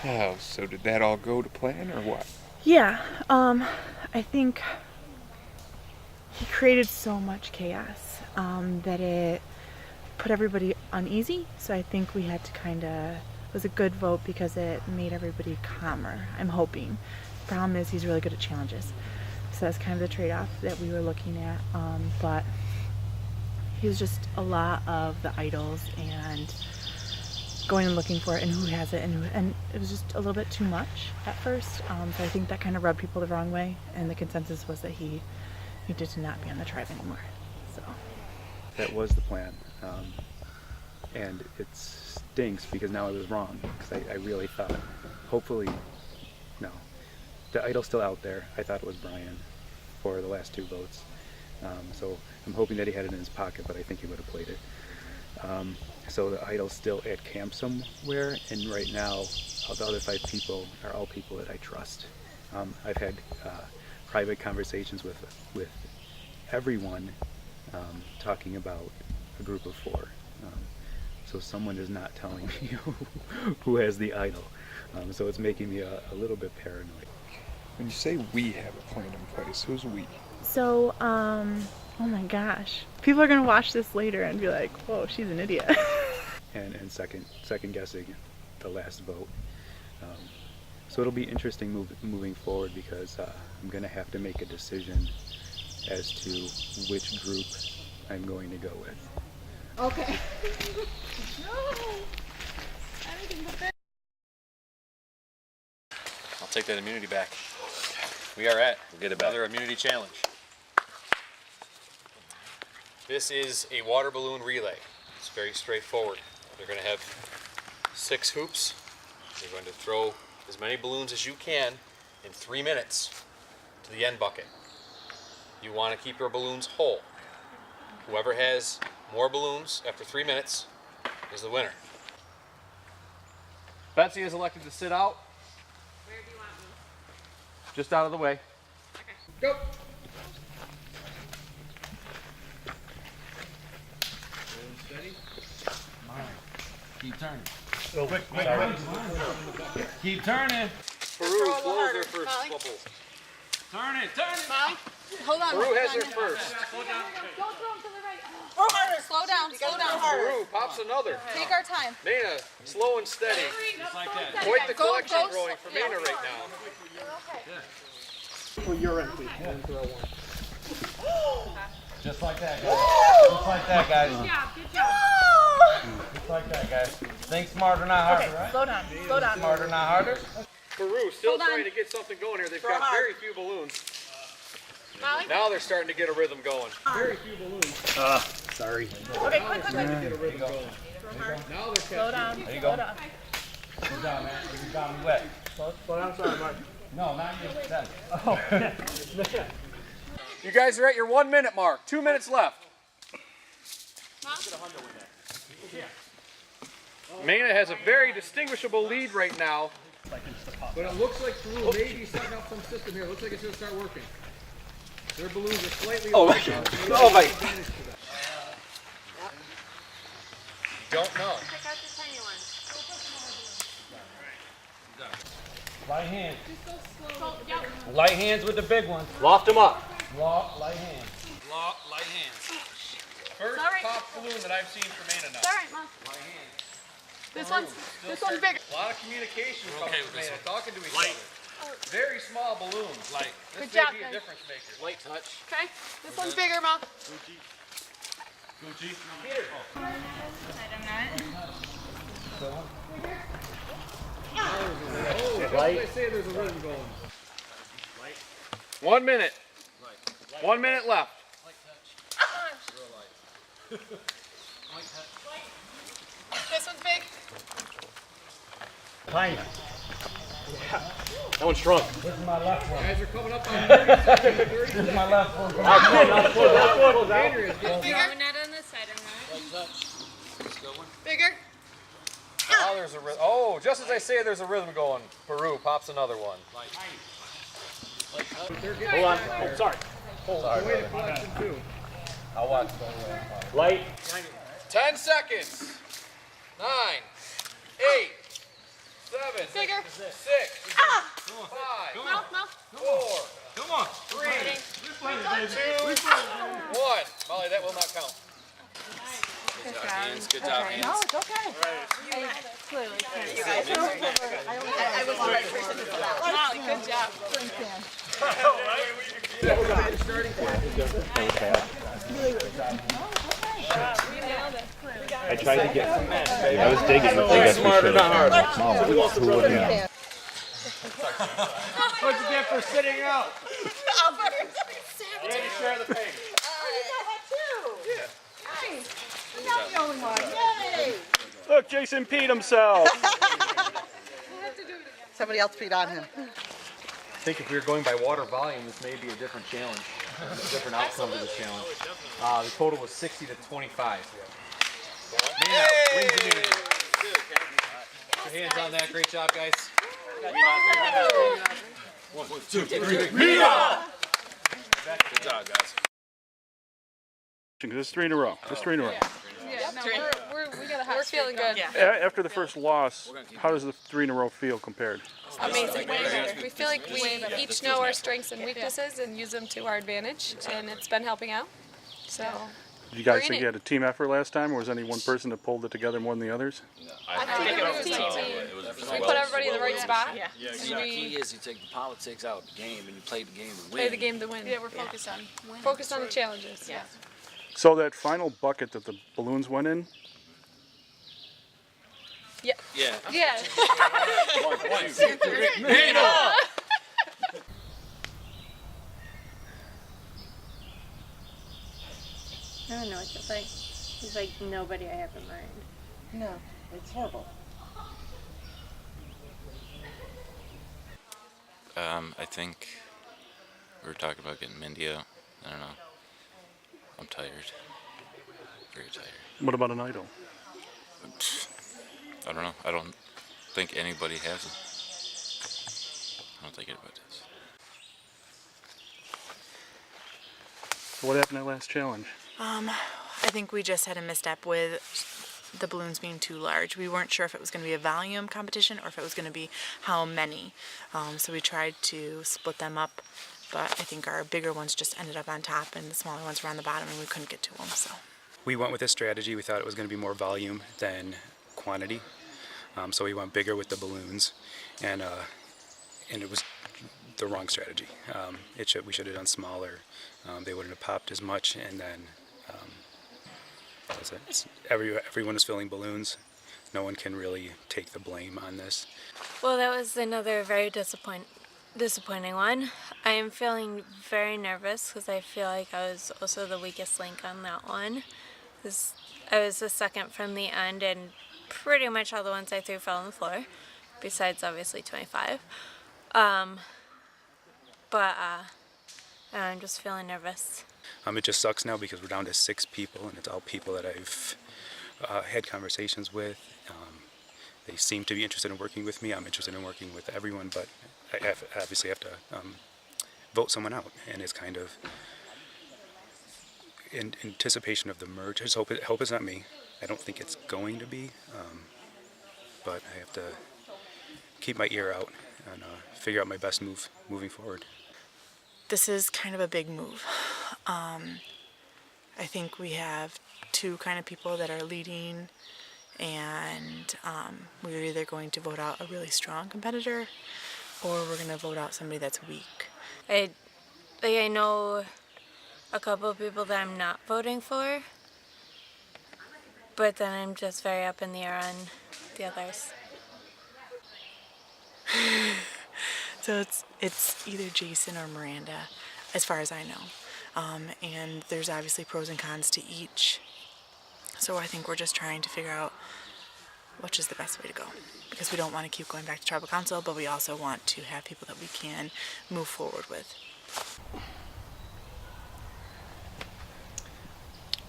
Oh, so did that all go to plan or what? Yeah, I think he created so much chaos that it put everybody uneasy. So I think we had to it was a good vote because it made everybody calmer, I'm hoping. Problem is he's really good at challenges. So that's kind of the trade-off that we were looking at. But he was just a lot of the idols and going and looking for it and who has it and it was just a little bit too much at first. So I think that kind of rubbed people the wrong way, and the consensus was that he needed to not be on the tribe anymore. So that was the plan, and it stinks because now I was wrong, because I really thought, hopefully, no, the idol's still out there. I thought it was Brian for the last 2 votes, so I'm hoping that he had it in his pocket, but I think he would have played it. So the idol's still at camp somewhere, and right now the other 5 people are all people that I trust. I've had private conversations with everyone, talking about a group of 4. So someone is not telling me who has the idol. So it's making me a little bit paranoid. When you say we have a plan in place, who's we? So, oh my gosh. People are gonna watch this later and be like, whoa, she's an idiot. and second guessing the last vote. So it'll be interesting moving forward, because I'm gonna have to make a decision as to which group I'm going to go with. Okay. I'll take that immunity back. We are at another immunity challenge. This is a water balloon relay. It's very straightforward. You're going to have 6 hoops. You're going to throw as many balloons as you can in 3 minutes to the end bucket. You want to keep your balloons whole. Whoever has more balloons after 3 minutes is the winner. Betsy is elected to sit out. Where do you want me? Just out of the way. Okay. Go. Steady. Keep turning. Oh, quick. Keep turning. Peru blows their first bubble. Turn it. Molly, hold on. Peru has their first. Don't throw him to the right. Slow down. Peru pops another. Take our time. Mana, slow and steady. Just like that. Quite the collection go growing for Mana right now. Just like that, guys. Just like that, guys. Good job. Just like that, guys. Think smarter, not harder, right? Slow down. Smarter, not harder. Peru still Hold on. trying to get something going here. They've got very few balloons. Molly? Now they're starting to get a rhythm going. Very few balloons. Sorry. Okay, quick. Now they're Slow down. There you go. Good job, man. You got me wet. Slow down, sorry, Mike. No, not you. That. You guys are at your 1 minute mark. 2 minutes left. Mana has a very distinguishable lead right now. But it looks like Peru may be setting up some system here. It looks like it's going to start working. Their balloons are slightly over. Oh my. Don't know. Pick out the tiny ones. Light hands. Yep. Light hands with the big ones. Loft them up. Light hands. Light hands. First All right. top balloon that I've seen for Mana now. It's all right, Mom. This one's bigger. A lot of communication coming okay from with this Mana, one. talking to each other. Very small balloons. Light. This Good job, may be a guys. difference maker. Light touch. Okay. This one's bigger, Mom. Gucci. They say there's a rhythm going. 1 minute. 1 minute left. This one's big. Tiny. That one's shrunk. This is my left one. Guys are coming up on 30 seconds. 30 This is seconds. my left one. Andrea's getting Bigger. Not on this side, Bigger. Oh, there's a rhythm. Oh, just as I say there's a rhythm going, Peru pops another one. Hold on. Oh, sorry. Sorry, way to brother. collection too. I'll watch. Light. 10 seconds. 9, 8, 7, 7, Bigger. 6, Ah! 5, Mouth, mouth. 4, Come on. 3, Ready. 2, 1. Molly, that will not count. Good job. Good job, hands. No, it's okay. I clearly can't. I was the right person to do that. Molly, good job. I tried to get. I was digging. I guess Smarter, not harder. Yeah. What'd you get for sitting out? Ready to share the pain. Look, Jason peed himself. Somebody else peed on him. I think if we were going by water volume, this may be a different challenge, a different outcome to this challenge. The total was 60 to 25. Nina wins immunity. Put your hands on that. Great job, guys. 1, 2, 3. Good job, guys. Just 3 in a row. Just 3 in a row. Yeah, no, we're feeling good. After the first loss, how does the 3 in a row feel compared? Amazing. We feel like we each know our strengths and weaknesses and use them to our advantage, and it's been helping out. So Did you guys We're in think it. you had a team effort last time, or was any one person that pulled it together more than the others? I think it was team. We put everybody in the right spot. The And key we is you take the politics out of the game and you play the game to win. play the game to win. Yeah, we're focused on winning. Focus on the challenges. Yeah. So that final bucket that the balloons went in, Yeah. Yeah. Yeah. I don't know what to think. It's like nobody I have in mind. No, it's horrible. I think we were talking about getting Mindy out. I don't know. I'm tired. Very tired. what about an idol? I don't know. I don't think anybody has it. I don't think anybody does. So what happened that last challenge? I think we just had a misstep with the balloons being too large. We weren't sure if it was going to be a volume competition or if it was going to be how many. So we tried to split them up, but I think our bigger ones just ended up on top and the smaller ones were on the bottom and we couldn't get to them. So We went with this strategy. We thought it was going to be more volume than quantity. So we went bigger with the balloons, and it was the wrong strategy. We should have done smaller. They wouldn't have popped as much, and then that's it. Everyone is filling balloons. No one can really take the blame on this. Well, that was another very disappointing one. I am feeling very nervous because I feel like I was also the weakest link on that one. I was the second from the end, and pretty much all the ones I threw fell on the floor, besides obviously 25. But I'm just feeling nervous. It just sucks now because we're down to 6 people, and it's all people that I've had conversations with. They seem to be interested in working with me. I'm interested in working with everyone, but I obviously have to vote someone out, and it's kind of in anticipation of the merge. I just hope it's not me. I don't think it's going to be, but I have to keep my ear out and figure out my best move moving forward. this is kind of a big move. I think we have 2 kind of people that are leading, and we're either going to vote out a really strong competitor or we're going to vote out somebody that's weak. I know a couple of people that I'm not voting for, but then I'm just very up in the air on the others. So it's either Jason or Miranda, as far as I know. And there's obviously pros and cons to each. So I think we're just trying to figure out which is the best way to go. Because we don't want to keep going back to tribal council, but we also want to have people that we can move forward with.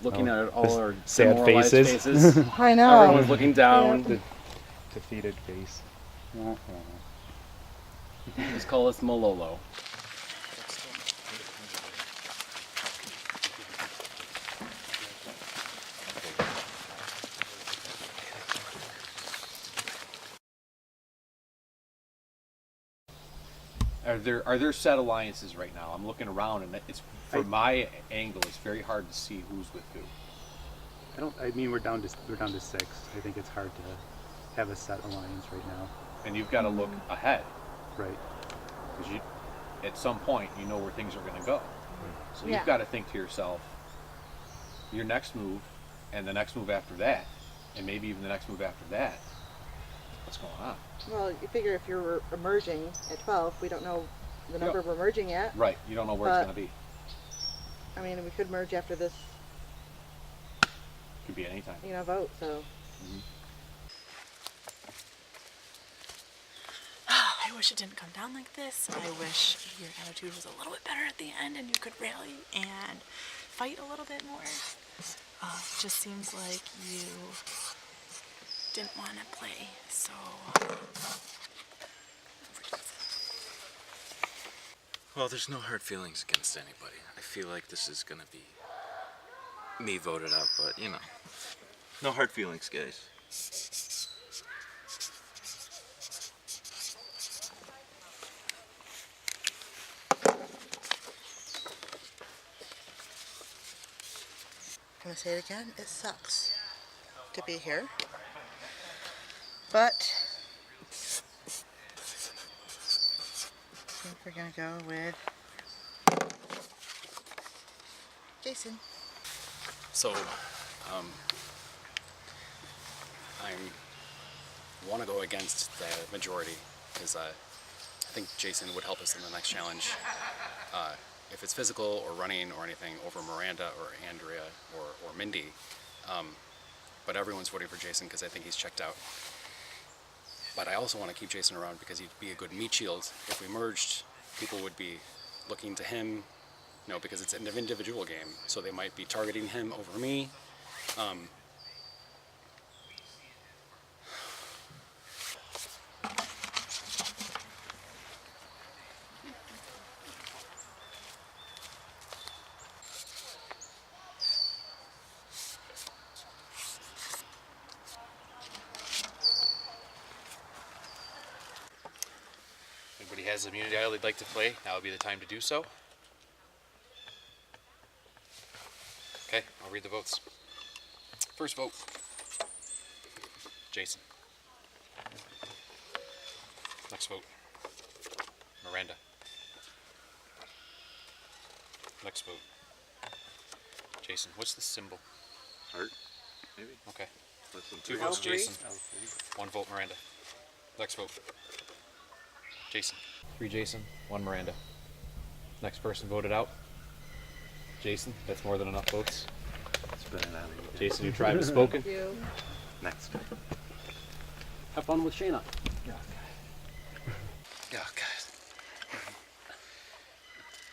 Looking at all our sad demoralized faces. I know. Everyone's looking down. Defeated face. Just call us Malolo. Are there set alliances right now? I'm looking around, and it's from my angle, it's very hard to see who's with who. I mean, we're down to 6. I think it's hard to have a set alliance right now. And you've got to look ahead, right? Because at some point, you know where things are going to go. So you've got to think to yourself, your next move, and the next move after that, and maybe even the next move after that. What's going on? Well, you figure if you're emerging at 12, we don't know the number we're merging at. Right. You don't know where it's going to be. I mean, we could merge after this. Could be any time. Vote. So. I wish it didn't come down like this. I wish your attitude was a little bit better at the end and you could rally and fight a little bit more. It just seems like you didn't want to play, so... Well, there's no hard feelings against anybody. I feel like this is gonna be me voted out, but you know, no hard feelings, guys. I'm gonna say it again. It sucks to be here, but I think we're gonna go with Jason. So, I want to go against the majority because I think Jason would help us in the next challenge. If it's physical or running or anything over Miranda or Andrea or Mindy, but everyone's voting for Jason because I think he's checked out. But I also want to keep Jason around because he'd be a good meat shield. If we merged, people would be looking to him, because it's an individual game, so they might be targeting him over me. Anybody has immunity idol they'd like to play, now would be the time to do so. Okay, I'll read the votes. First vote, Jason. Next vote, Miranda. Next vote, Jason. What's the symbol? Heart, maybe? Okay. Listen, 2 votes, L3. Jason. 1 vote, Miranda. Next vote, Jason. 3 Jason, 1 Miranda. Next person voted out, Jason. That's more than enough votes. Spit it out of you. Jason, your tribe has spoken. Thank you. Next. Have fun with Shayna. Oh, God.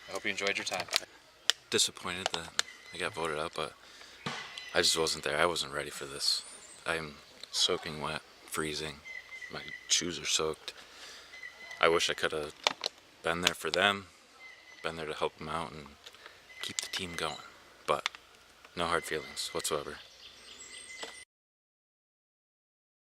I hope you enjoyed your time. Disappointed that I got voted out, but I just wasn't there. I wasn't ready for this. I'm soaking wet, freezing. My shoes are soaked. I wish I could have been there for them, been there to help them out and keep the team going. But no hard feelings whatsoever.